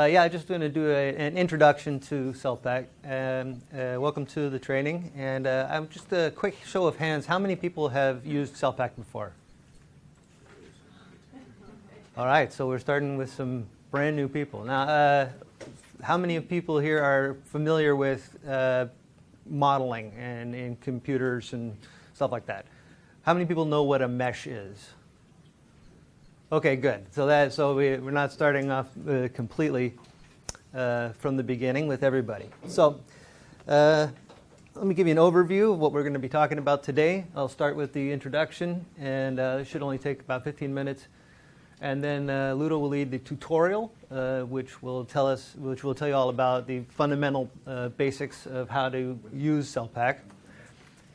Yeah, I'm just going to do an introduction to cellPACK. Welcome to the training. And I'm just a quick show of hands. How many people have used cellPACK before? All right, so we're starting with some brand new people. Now, how many people here are familiar with modeling and in computers and stuff like that? How many people know what a mesh is? Okay, good. So we're not starting off completely from the beginning with everybody. So let me give you an overview of what we're going to be talking about today. I'll start with the introduction, and it should only take about 15 minutes. And then Ludo will lead the tutorial, which will tell you all about the fundamental basics of how to use cellPACK.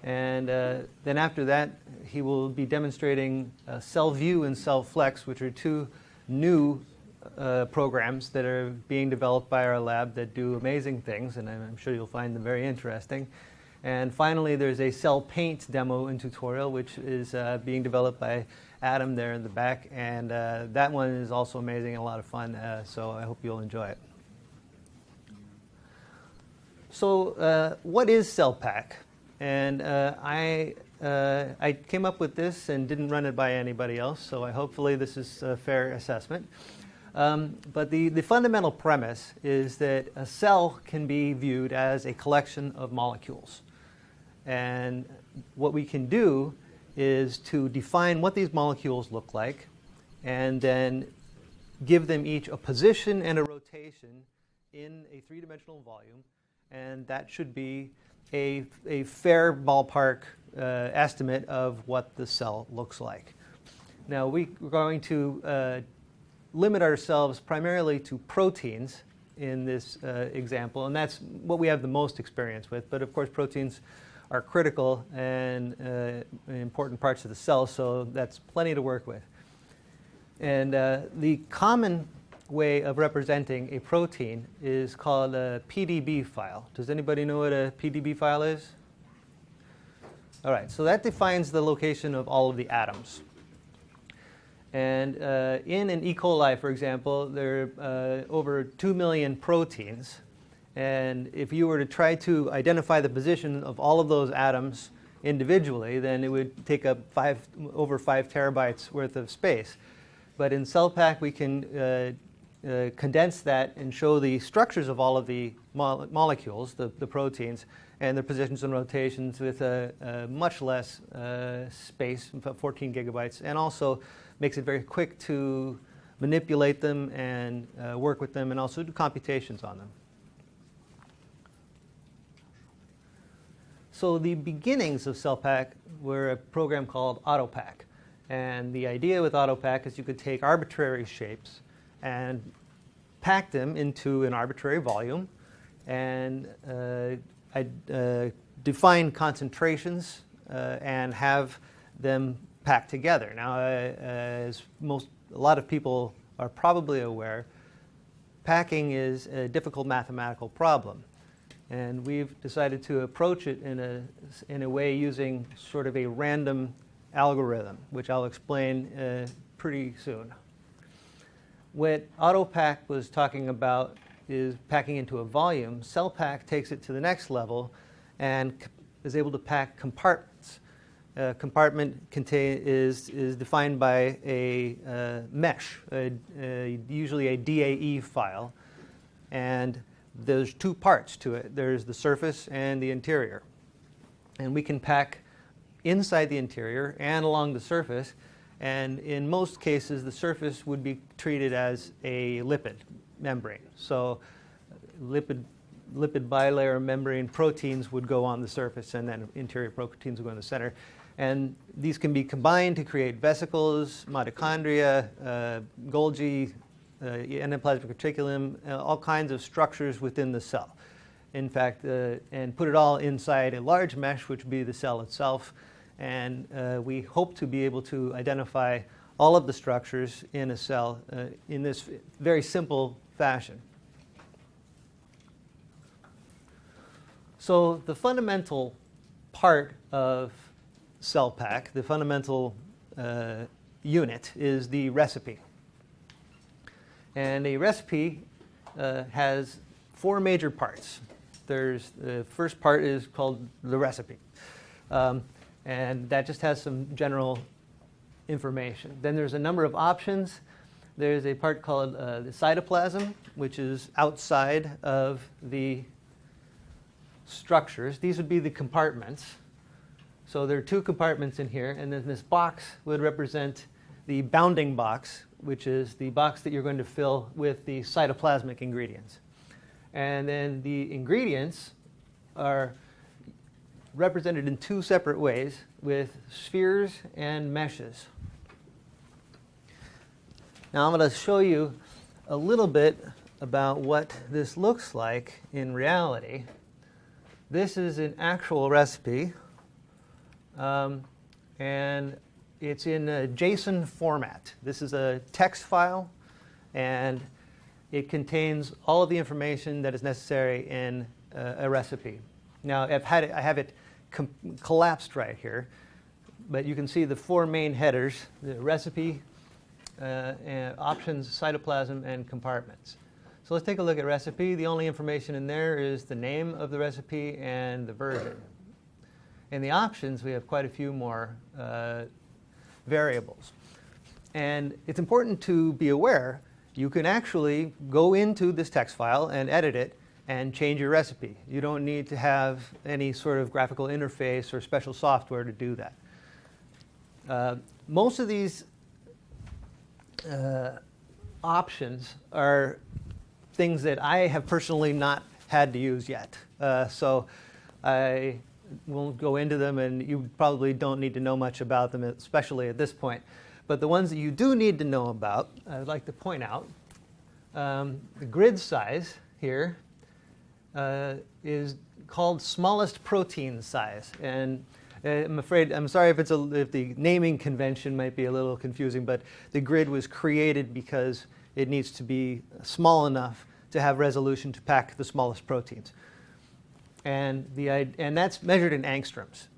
And then after that, he will be demonstrating cellView and cellFlex, which are two new programs that are being developed by our lab that do amazing things, and I'm sure you'll find them very interesting. And finally, there's a cellPaint demo and tutorial, which is being developed by Adam there in the back, and that one is also amazing and a lot of fun, so I hope you'll enjoy it. So what is cellPACK? And I came up with this and didn't run it by anybody else, so hopefully this is a fair assessment. But the fundamental premise is that a cell can be viewed as a collection of molecules. And what we can do is to define what these molecules look like and then give them each a position and a rotation in a three-dimensional volume, and that should be a fair ballpark estimate of what the cell looks like. Now, we're going to limit ourselves primarily to proteins in this example, and that's what we have the most experience with. But of course, proteins are critical and important parts of the cell, so that's plenty to work with. And the common way of representing a protein is called a PDB file. Does anybody know what a PDB file is? All right, so that defines the location of all of the atoms. And in an E. coli, for example, there are over 2 million proteins. And if you were to try to identify the position of all of those atoms individually, then it would take up over 5 terabytes worth of space. But in cellPACK, we can condense that and show the structures of all of the molecules, the proteins, and their positions and rotations with a much less space, 14 gigabytes, and also makes it very quick to manipulate them and work with them and also do computations on them. So the beginnings of cellPACK were a program called AutoPACK. And the idea with AutoPACK is you could take arbitrary shapes and pack them into an arbitrary volume and define concentrations and have them packed together. Now, as a lot of people are probably aware, packing is a difficult mathematical problem. And we've decided to approach it in a way using sort of a random algorithm, which I'll explain pretty soon. What AutoPACK was talking about is packing into a volume. cellPACK takes it to the next level and is able to pack compartments. A compartment is defined by a mesh, usually a DAE file. And there's two parts to it. There's the surface and the interior. And we can pack inside the interior and along the surface. And in most cases, the surface would be treated as a lipid membrane. So lipid bilayer membrane proteins would go on the surface, and then interior proteins would go in the center. And these can be combined to create vesicles, mitochondria, Golgi, endoplasmic reticulum, all kinds of structures within the cell. In fact, and put it all inside a large mesh, which would be the cell itself. And we hope to be able to identify all of the structures in a cell in this very simple fashion. So the fundamental part of cellPACK, the fundamental unit, is the recipe. And a recipe has four major parts. The first part is called the recipe. And that just has some general information. Then there's a number of options. There's a part called the cytoplasm, which is outside of the structures. These would be the compartments. So there are two compartments in here, and then this box would represent the bounding box, which is the box that you're going to fill with the cytoplasmic ingredients. And then the ingredients are represented in two separate ways with spheres and meshes. Now I'm going to show you a little bit about what this looks like in reality. This is an actual recipe, and it's in a JSON format. This is a text file, and it contains all of the information that is necessary in a recipe. Now I have it collapsed right here, but you can see the four main headers: the recipe, and options, cytoplasm, and compartments. So let's take a look at recipe. The only information in there is the name of the recipe and the version. In the options, we have quite a few more variables. And it's important to be aware you can actually go into this text file and edit it and change your recipe. You don't need to have any sort of graphical interface or special software to do that. Most of these options are things that I have personally not had to use yet. So I won't go into them, and you probably don't need to know much about them, especially at this point. But the ones that you do need to know about, I'd like to point out. The grid size here is called smallest protein size. And I'm sorry if the naming convention might be a little confusing, but the grid was created because it needs to be small enough to have resolution to pack the smallest proteins. And that's measured in angstroms.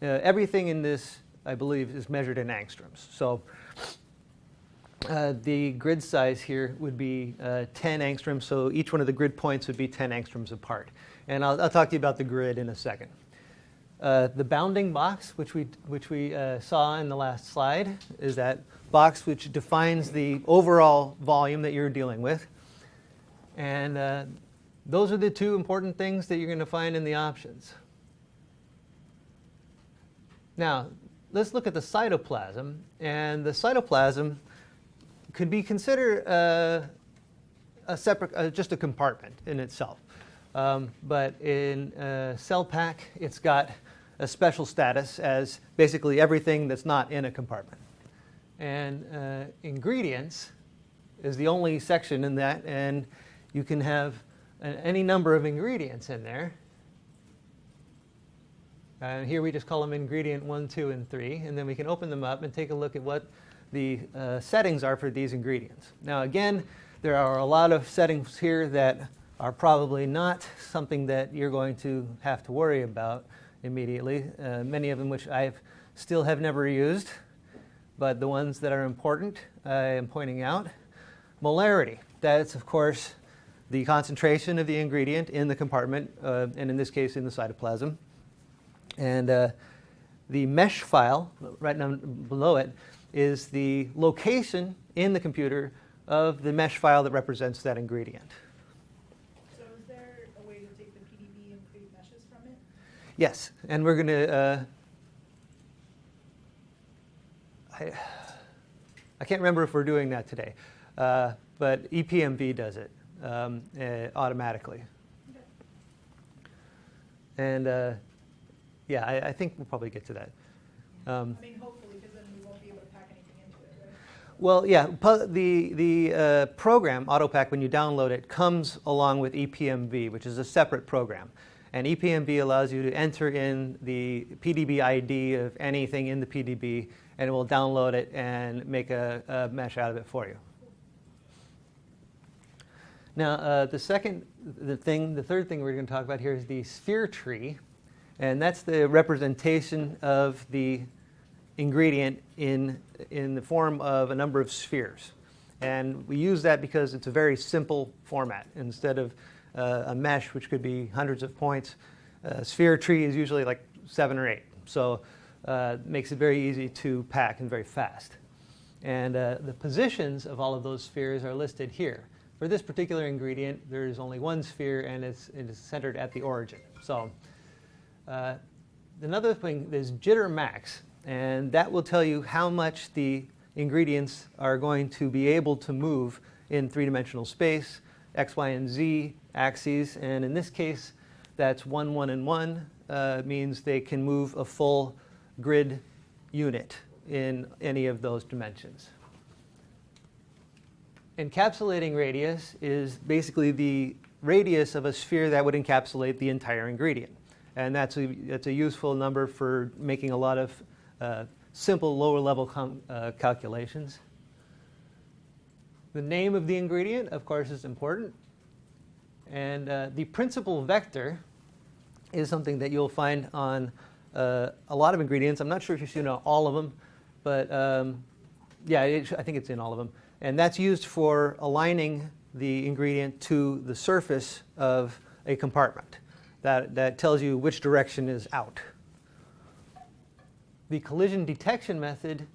Everything in this, I believe, is measured in angstroms. So the grid size here would be 10 angstroms, so each one of the grid points would be 10 angstroms apart. And I'll talk to you about the grid in a second. The bounding box, which we saw in the last slide, is that box which defines the overall volume that you're dealing with. And those are the two important things that you're going to find in the options. Now, let's look at the cytoplasm. And the cytoplasm could be considered a separate, just a compartment in itself. But in cellPACK, it's got a special status as basically everything that's not in a compartment. And ingredients is the only section in that, and you can have any number of ingredients in there. Here we just call them ingredient 1, 2, and 3, and then we can open them up and take a look at what the settings are for these ingredients. Now again, there are a lot of settings here that are probably not something that you're going to have to worry about immediately. Many of them which I still have never used, but the ones that are important I am pointing out. Molarity, that's of course the concentration of the ingredient in the compartment, and in this case in the cytoplasm. And the mesh file, right down below it, is the location in the computer of the mesh file that represents that ingredient. So is there a way to take the PDB and create meshes from it? Yes, and we're going to, I can't remember if we're doing that today, but EPMV does it automatically. Okay. And yeah, I think we'll probably get to that. I mean, hopefully, because then we won't be able to pack anything into it, right? Well, yeah, the program, AutoPACK, when you download it, comes along with EPMV, which is a separate program. And EPMV allows you to enter in the PDB ID of anything in the PDB, and it will download it and make a mesh out of it for you. Now, the third thing we're going to talk about here is the sphere tree. And that's the representation of the ingredient in the form of a number of spheres. And we use that because it's a very simple format. Instead of a mesh, which could be hundreds of points, a sphere tree is usually like 7 or 8. So it makes it very easy to pack and very fast. And the positions of all of those spheres are listed here. For this particular ingredient, there is only one sphere, and it is centered at the origin. So another thing is jitter max, and that will tell you how much the ingredients are going to be able to move in three-dimensional space, x, y, and z axes. And in this case, that's 1, 1, and 1 means they can move a full grid unit in any of those dimensions. Encapsulating radius is basically the radius of a sphere that would encapsulate the entire ingredient. And that's a useful number for making a lot of simple lower level calculations. The name of the ingredient, of course, is important. And the principal vector is something that you'll find on a lot of ingredients. I'm not sure if you've seen all of them, but yeah, I think it's in all of them. And that's used for aligning the ingredient to the surface of a compartment. That tells you which direction is out. The collision detection method,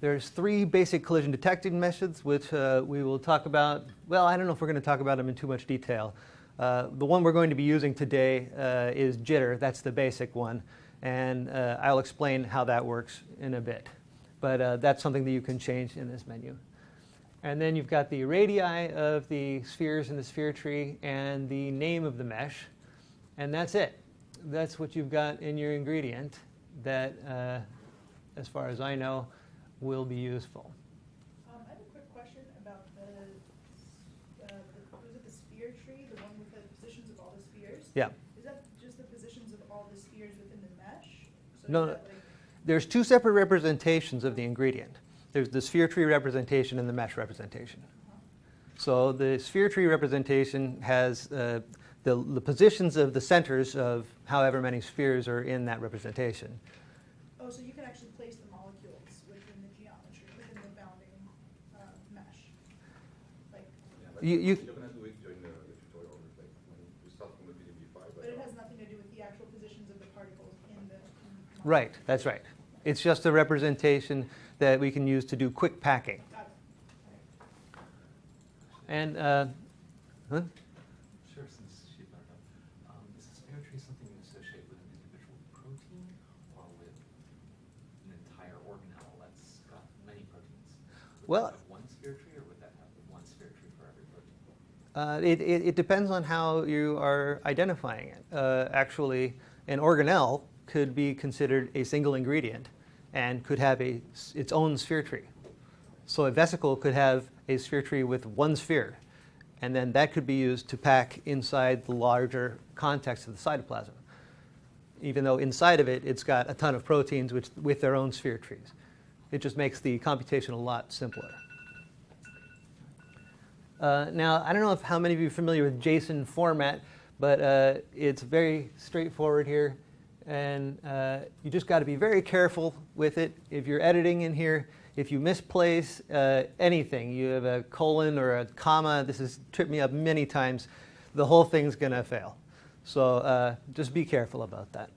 there's 3 basic collision detection methods, which we will talk about. Well, I don't know if we're going to talk about them in too much detail. The one we're going to be using today is jitter. That's the basic one. And I'll explain how that works in a bit. But that's something that you can change in this menu. And then you've got the radii of the spheres in the sphere tree and the name of the mesh. And that's it. That's what you've got in your ingredient that, as far as I know, will be useful. I have a quick question about was it the sphere tree, the one with the positions of all the spheres? Yeah. Is that just the positions of all the spheres within the mesh? So No, is no. that like, There's 2 separate representations of the ingredient. There's the sphere tree representation and the mesh representation. So the sphere tree representation has the positions of the centers of however many spheres are in that representation. oh, so you can actually place the molecules within the geometry, within the bounding mesh? Like, You- You're going to do it during the tutorial, like when you start from the PDB-5. but it has nothing to do with the actual positions of the particles in the Right, that's right. It's just a representation that we can use to do quick packing. Got it. And, huh? Sure, since she brought it up. Is the sphere tree something you associate with an individual protein or with an entire organelle that's got many proteins? Would Well- that have one sphere tree, or would that have one sphere tree for every protein? It depends on how you are identifying it. Actually, an organelle could be considered a single ingredient and could have its own sphere tree. So a vesicle could have a sphere tree with one sphere, and then that could be used to pack inside the larger context of the cytoplasm, even though inside of it, it's got a ton of proteins with their own sphere trees. It just makes the computation a lot simpler. Now, I don't know how many of you are familiar with JSON format, but it's very straightforward here. And you just got to be very careful with it. If you're editing in here, if you misplace anything, you have a colon or a comma, this has tripped me up many times, the whole thing's going to fail. So just be careful about that.